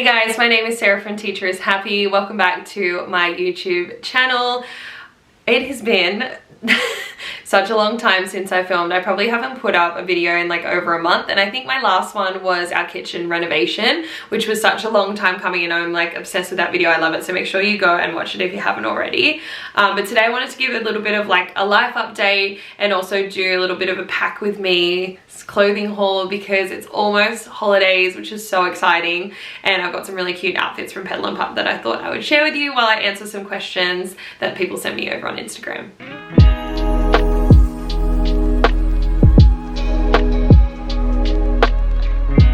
Hey guys, my name is Sarah from Teacher is Happy. Welcome back to my YouTube channel. It has been such a long time since I filmed. I probably haven't put up a video in like over a month, and I think my last one was our kitchen renovation, which was such a long time coming, and I'm like obsessed with that video. I love it, so make sure you go and watch it if you haven't already. But today I wanted to give a little bit of like a life update and also do a little bit of a pack with me clothing haul because it's almost holidays, which is so exciting, and I've got some really cute outfits from Petal and Pup that I thought I would share with you while I answer some questions that people sent me over on Instagram.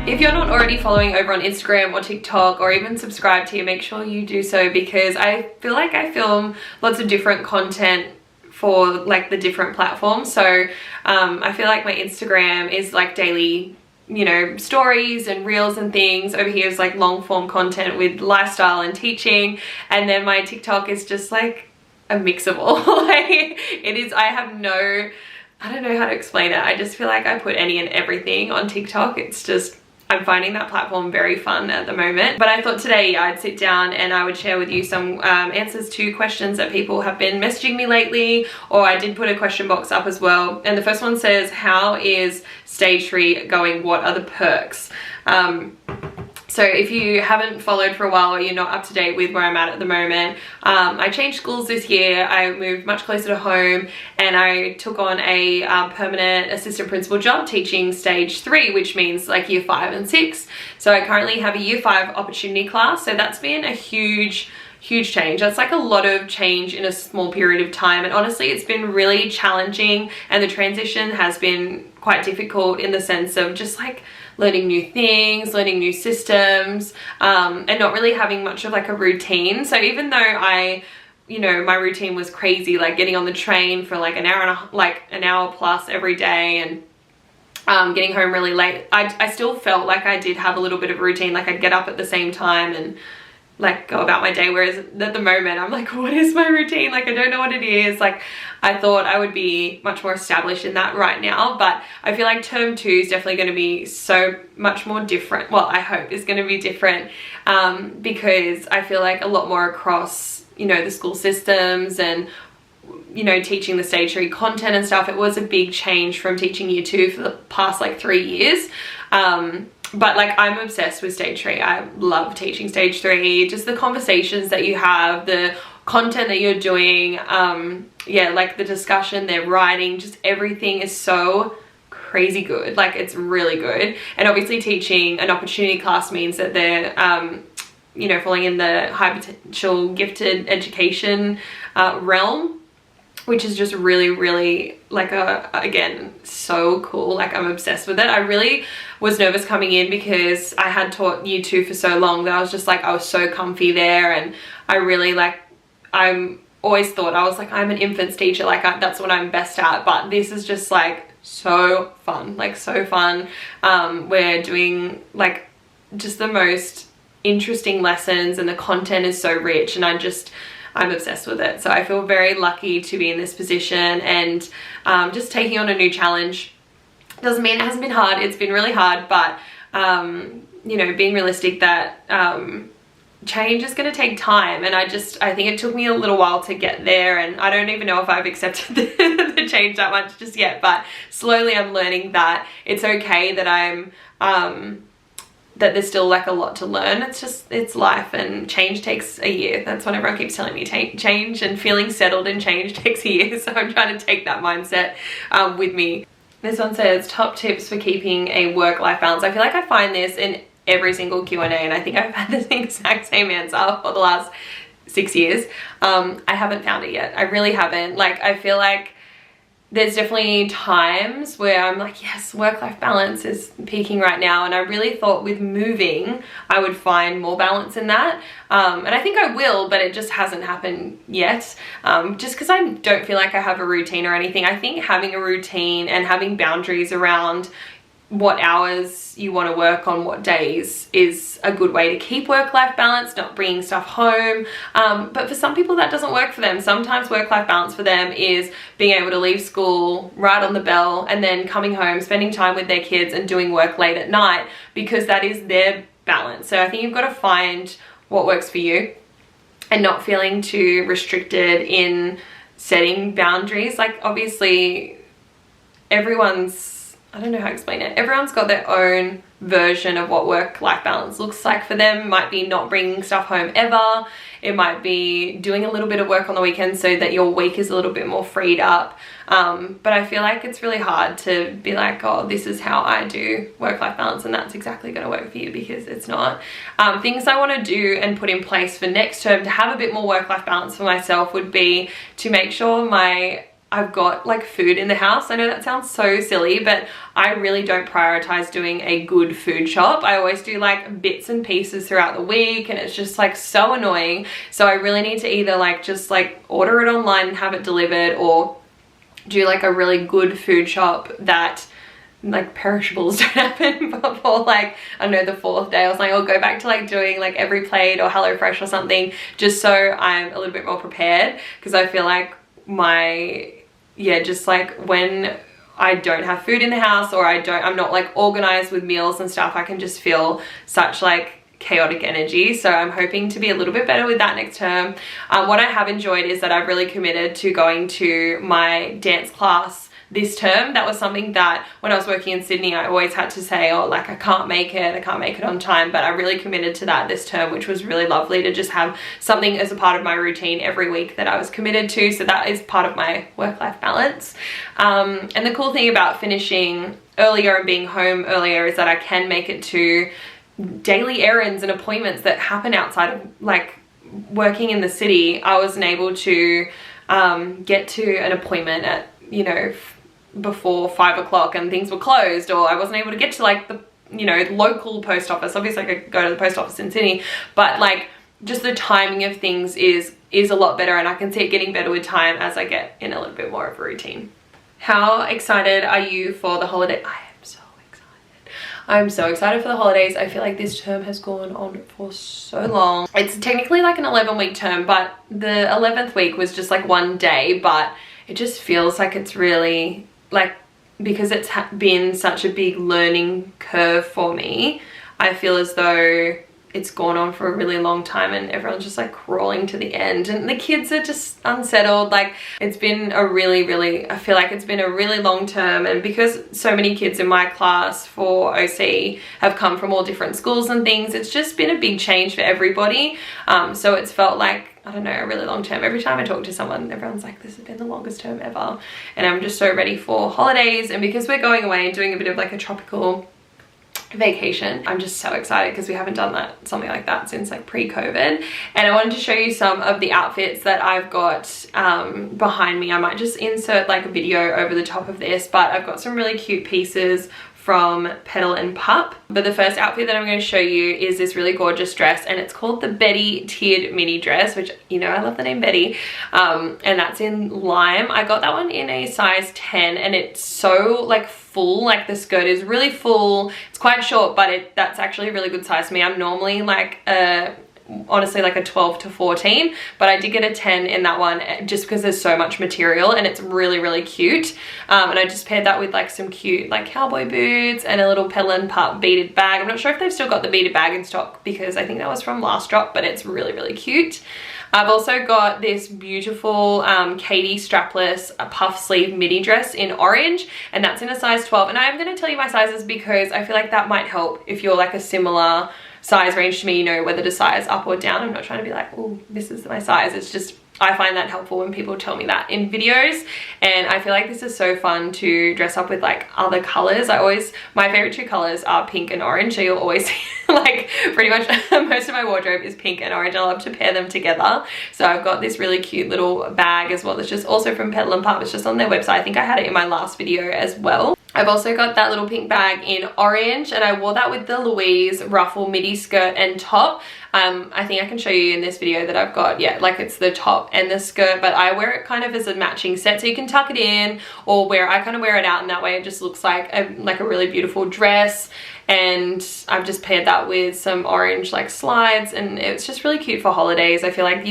If you're not already following over on Instagram or TikTok or even subscribed here, make sure you do so because I feel like I film lots of different content for like the different platforms. So I feel like my Instagram is like daily, you know, stories and reels and things. Over here is like long form content with lifestyle and teaching, and then my TikTok is just like a mix of all. Like it is, I don't know how to explain it. I just feel like I put any and everything on TikTok. It's just, I'm finding that platform very fun at the moment. But I thought today I'd sit down and I would share with you some answers to questions that people have been messaging me lately, or I did put a question box up as well. And the first one says, how is stage 3 going? What are the perks? So if you haven't followed for a while or you're not up to date with where I'm at the moment, I changed schools this year. I moved much closer to home and I took on a permanent assistant principal job teaching stage 3, which means like year 5 and 6. So I currently have a year 5 opportunity class. So that's been a huge change. That's like a lot of change in a small period of time, and honestly it's been really challenging, and the transition has been quite difficult in the sense of just like learning new things, learning new systems, and not really having much of like a routine. So even though my routine was crazy, like getting on the train for like an hour plus every day, and getting home really late, I still felt like I did have a little bit of a routine. Like I'd get up at the same time and like go about my day, whereas at the moment I'm like, what is my routine? Like I don't know what it is. Like I thought I would be much more established in that right now, but I feel like term 2 is definitely going to be so much more different. Well, I hope it's going to be different because I feel like a lot more across, you know, the school systems and, you know, teaching the stage 3 content and stuff. It was a big change from teaching year 2 for the past like 3 years. But like I'm obsessed with stage 3. I love teaching stage 3, just the conversations that you have, the content that you're doing, yeah, like the discussion, their writing, just everything is so crazy good. Like it's really good. And obviously teaching an opportunity class means that they're you know, falling in the high potential gifted education realm, which is just really like again so cool. Like I'm obsessed with it. I really was nervous coming in because I had taught year 2 for so long that I was just like, I was so comfy there, and I really like, I'm always thought I was like, I'm an infants teacher, like that's what I'm best at. But this is just like so fun, like so fun. We're doing like just the most interesting lessons, and the content is so rich, and I'm obsessed with it. So I feel very lucky to be in this position, and just taking on a new challenge. Doesn't mean it hasn't been hard. It's been really hard, but you know, being realistic that change is going to take time, and I think it took me a little while to get there, and I don't even know if I've accepted the change that much just yet, but slowly I'm learning that it's okay that that there's still like a lot to learn. It's life, and change takes a year. That's what everyone keeps telling me. Change and feeling settled in change takes a year. So I'm trying to take that mindset with me. This one says, top tips for keeping a work-life balance. I feel like I find this in every single Q&A, and I think I've had the exact same answer for the last 6 years. I haven't found it yet. I really haven't. Like I feel like there's definitely times where I'm like, yes, work-life balance is peaking right now, and I really thought with moving I would find more balance in that, and I think I will, but it just hasn't happened yet, just because I don't feel like I have a routine or anything. I think having a routine and having boundaries around what hours you want to work on what days is a good way to keep work-life balance, not bringing stuff home. But for some people that doesn't work for them. Sometimes work-life balance for them is being able to leave school right on the bell and then coming home, spending time with their kids and doing work late at night, because that is their balance. So I think you've got to find what works for you and not feeling too restricted in setting boundaries. Like obviously everyone's, I don't know how to explain it, everyone's got their own version of what work-life balance looks like for them. It might be not bringing stuff home ever. It might be doing a little bit of work on the weekend so that your week is a little bit more freed up. But I feel like it's really hard to be like, oh, this is how I do work-life balance and that's exactly going to work for you, because it's not. Things I want to do and put in place for next term to have a bit more work-life balance for myself would be to make sure I've got like food in the house. I know that sounds so silly, but I really don't prioritize doing a good food shop. I always do like bits and pieces throughout the week and it's just like so annoying. So I really need to either like just like order it online and have it delivered, or do like a really good food shop that like perishables don't happen before like, I don't know, the 4th day. I was like, I'll go back to like doing like Every Plate or HelloFresh or something, just so I'm a little bit more prepared, because I feel like just like when I don't have food in the house, or I'm not like organized with meals and stuff, I can just feel such like chaotic energy. So I'm hoping to be a little bit better with that next term. What I have enjoyed is that I've really committed to going to my dance class this term. That was something that when I was working in Sydney, I always had to say, oh, like I can't make it on time, but I really committed to that this term, which was really lovely to just have something as a part of my routine every week that I was committed to. So that is part of my work-life balance. And the cool thing about finishing earlier and being home earlier is that I can make it to daily errands and appointments that happen outside of like working in the city. I wasn't able to get to an appointment at, you know, before 5 o'clock and things were closed, or I wasn't able to get to like the, you know, local post office. Obviously I could go to the post office in Sydney, but like just the timing of things is a lot better, and I can see it getting better with time as I get in a little bit more of a routine. How excited are you for the holiday? I'm so excited for the holidays. I feel like this term has gone on for so long. It's technically like an 11-week term, but the 11th week was just like one day, but it just feels like it's really like, because it's been such a big learning curve for me, I feel as though it's gone on for a really long time and everyone's just like crawling to the end, and the kids are just unsettled. Like it's been a really, I feel like it's been a really long term, and because so many kids in my class for OC have come from all different schools and things, it's just been a big change for everybody. So it's felt like, I don't know, a really long term. Every time I talk to someone, everyone's like, this has been the longest term ever. And I'm just so ready for holidays, and because we're going away and doing a bit of like a tropical vacation, I'm just so excited because we haven't done something like that since like pre-COVID. And I wanted to show you some of the outfits that I've got behind me. I might just insert like a video over the top of this, but I've got some really cute pieces from Petal and Pup. But the first outfit that I'm going to show you is this really gorgeous dress, and it's called the Betty Tiered Mini Dress, which, you know, I love the name Betty. And that's in lime. I got that one in a size 10, and it's so like full, like the skirt is really full. It's quite short, but that's actually a really good size for me. I'm normally like honestly like a 12 to 14, but I did get a 10 in that one just because there's so much material and it's really cute. And I just paired that with like some cute like cowboy boots and a little Petal and Pup beaded bag. I'm not sure if they've still got the beaded bag in stock because I think that was from last drop, but it's really cute. I've also got this beautiful Katie strapless puff sleeve midi dress in orange, and that's in a size 12. And I'm going to tell you my sizes because I feel like that might help if you're like a similar size range to me, you know whether to size up or down. I'm not trying to be like, oh, this is my size. It's just, I find that helpful when people tell me that in videos, and I feel like this is so fun to dress up with like other colors. My favorite two colors are pink and orange, so you'll always see like pretty much most of my wardrobe is pink and orange. I love to pair them together. So I've got this really cute little bag as well that's just also from Petal and Pup. It's just on their website. I think I had it in my last video as well. I've also got that little pink bag in orange, and I wore that with the Louise ruffle midi skirt and top. I think I can show you in this video that I've got, yeah, like it's the top and the skirt, but I wear it kind of as a matching set, so you can tuck it in or I kind of wear it out, and that way it just looks like a really beautiful dress. And I've just paired that with some orange like slides, and it's just really cute for holidays. I feel like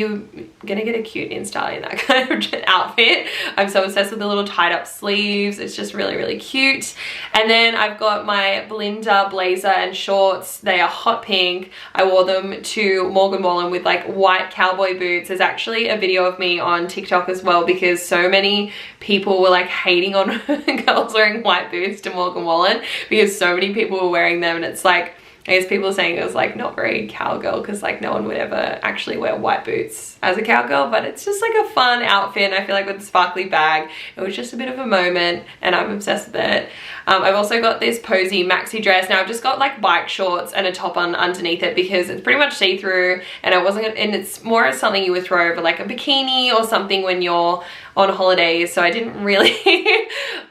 gonna get a cute Insta in that kind of outfit. I'm so obsessed with the little tied up sleeves. It's just really, really cute. And then I've got my Belinda blazer and shorts. They are hot pink. I wore them to Morgan Wallen with like white cowboy boots. There's actually a video of me on TikTok as well, because so many people were like hating on girls wearing white boots to Morgan Wallen, because so many people were wearing them, and it's like, I guess people are saying it was like not very cowgirl, because like no one would ever actually wear white boots as a cowgirl, but it's just like a fun outfit. And I feel like with the sparkly bag, it was just a bit of a moment, and I'm obsessed with it. I've also got this posy maxi dress. Now I've just got like bike shorts and a top on underneath it, because it's pretty much see-through, and and it's more as something you would throw over like a bikini or something when you're on holidays. So I didn't really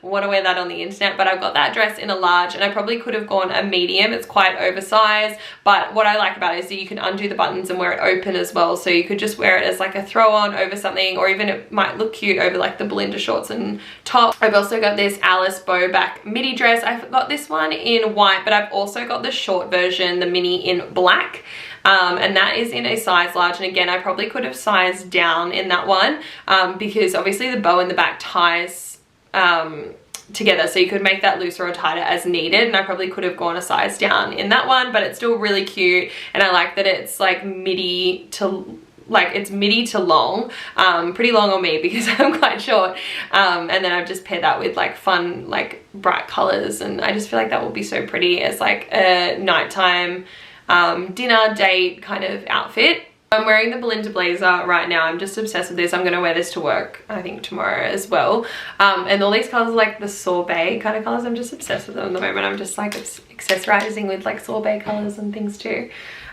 want to wear that on the internet, but I've got that dress in a large, and I probably could have gone a medium. It's quite oversized, but what I like about it is that you can undo the buttons and wear it open as well. So you could just wear it as like a throw on over something, or even it might look cute over like the Belinda shorts and top. I've also got this Alice bow back midi dress. I've got this one in white, but I've also got the short version, the mini, in black. And that is in a size large, and again, I probably could have sized down in that one, because obviously the bow in the back ties together, so you could make that looser or tighter as needed, and I probably could have gone a size down in that one, but it's still really cute. And I like that it's like midi to long, pretty long on me because I'm quite short, and then I've just paired that with like fun, like bright colors, and I just feel like that will be so pretty as like a nighttime dinner date kind of outfit. I'm wearing the Belinda blazer right now. I'm just obsessed with this. I'm gonna wear this to work, I think, tomorrow as well. And all these colors are like the sorbet kind of colors. I'm just obsessed with them at the moment. I'm just like accessorizing with like sorbet colors and things too.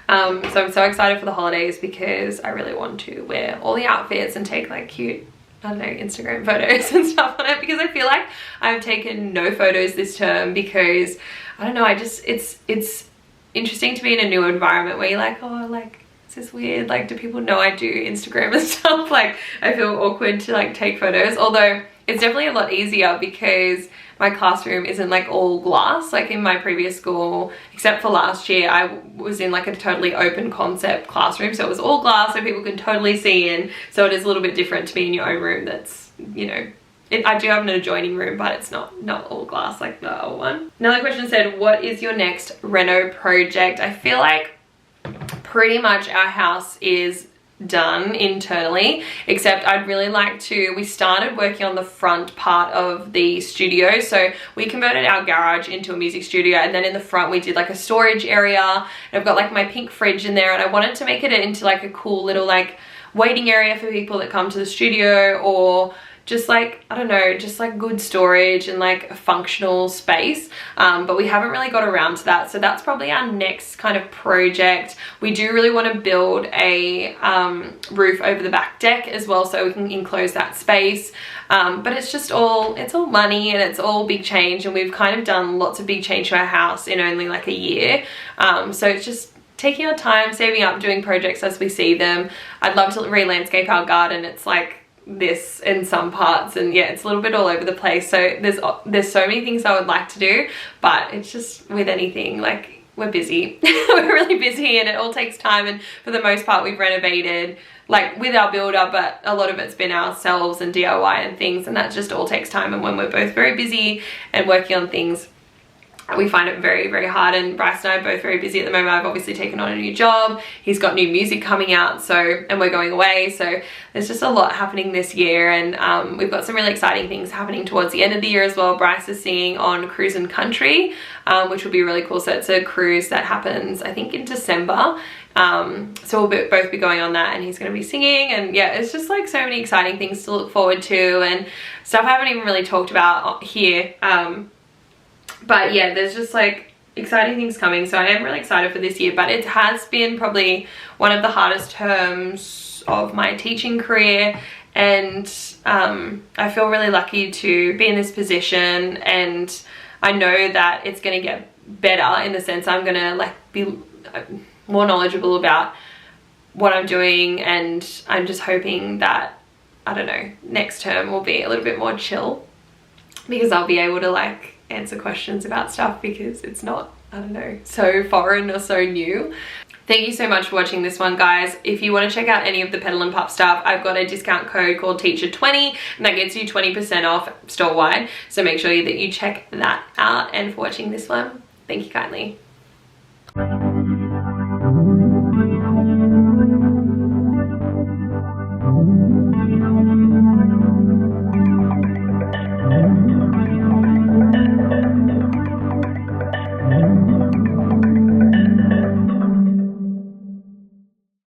So I'm so excited for the holidays, because I really want to wear all the outfits and take like cute, I don't know, Instagram photos and stuff on it, because I feel like I've taken no photos this term, because I don't know, it's interesting to be in a new environment where you're like, oh, like, is this weird? Like, do people know I do Instagram and stuff? Like, I feel awkward to like take photos, although it's definitely a lot easier because my classroom isn't like all glass. Like in my previous school, except for last year, I was in like a totally open concept classroom, so it was all glass, so people can totally see in. So it is a little bit different to be in your own room that's, you know, I do have an adjoining room, but it's not all glass like the old one. Another question said, what is your next reno project? I feel like pretty much our house is done internally, except I'd really like to, we started working on the front part of the studio. So we converted our garage into a music studio, and then in the front we did like a storage area, and I've got like my pink fridge in there, and I wanted to make it into like a cool little like waiting area for people that come to the studio, or just like, I don't know, just like good storage and like a functional space, but we haven't really got around to that. So that's probably our next kind of project. We do really want to build a roof over the back deck as well, so we can enclose that space, but it's all money, and it's all big change, and we've kind of done lots of big change to our house in only like a year, so it's just taking our time, saving up, doing projects as we see them. I'd love to re-landscape our garden. It's like this in some parts, and yeah, it's a little bit all over the place, so there's so many things I would like to do, but it's just with anything, like, we're busy. We're really busy, and it all takes time, and for the most part we've renovated like with our builder, but a lot of it's been ourselves and DIY and things, and that just all takes time. And when we're both very busy and working on things, we find it very, very hard. And Bryce and I are both very busy at the moment. I've obviously taken on a new job. He's got new music coming out, and we're going away. So there's just a lot happening this year, and we've got some really exciting things happening towards the end of the year as well. Bryce is singing on Cruise and Country, which will be really cool. So it's a cruise that happens, I think, in December. So we'll both be going on that, and he's going to be singing, and yeah, it's just like so many exciting things to look forward to, and stuff I haven't even really talked about here. But yeah, there's just like exciting things coming, so I am really excited for this year. But it has been probably one of the hardest terms of my teaching career, and I feel really lucky to be in this position, and I know that it's going to get better in the sense I'm going to like be more knowledgeable about what I'm doing, and I'm just hoping that, I don't know, next term will be a little bit more chill, because I'll be able to like answer questions about stuff, because it's not I don't know, so foreign or so new. Thank you so much for watching this one, guys. If you want to check out any of the Petal and Pup stuff, I've got a discount code called Teacher20 and that gets you 20% off store-wide. So make sure that you check that out. And for watching this one, thank you kindly.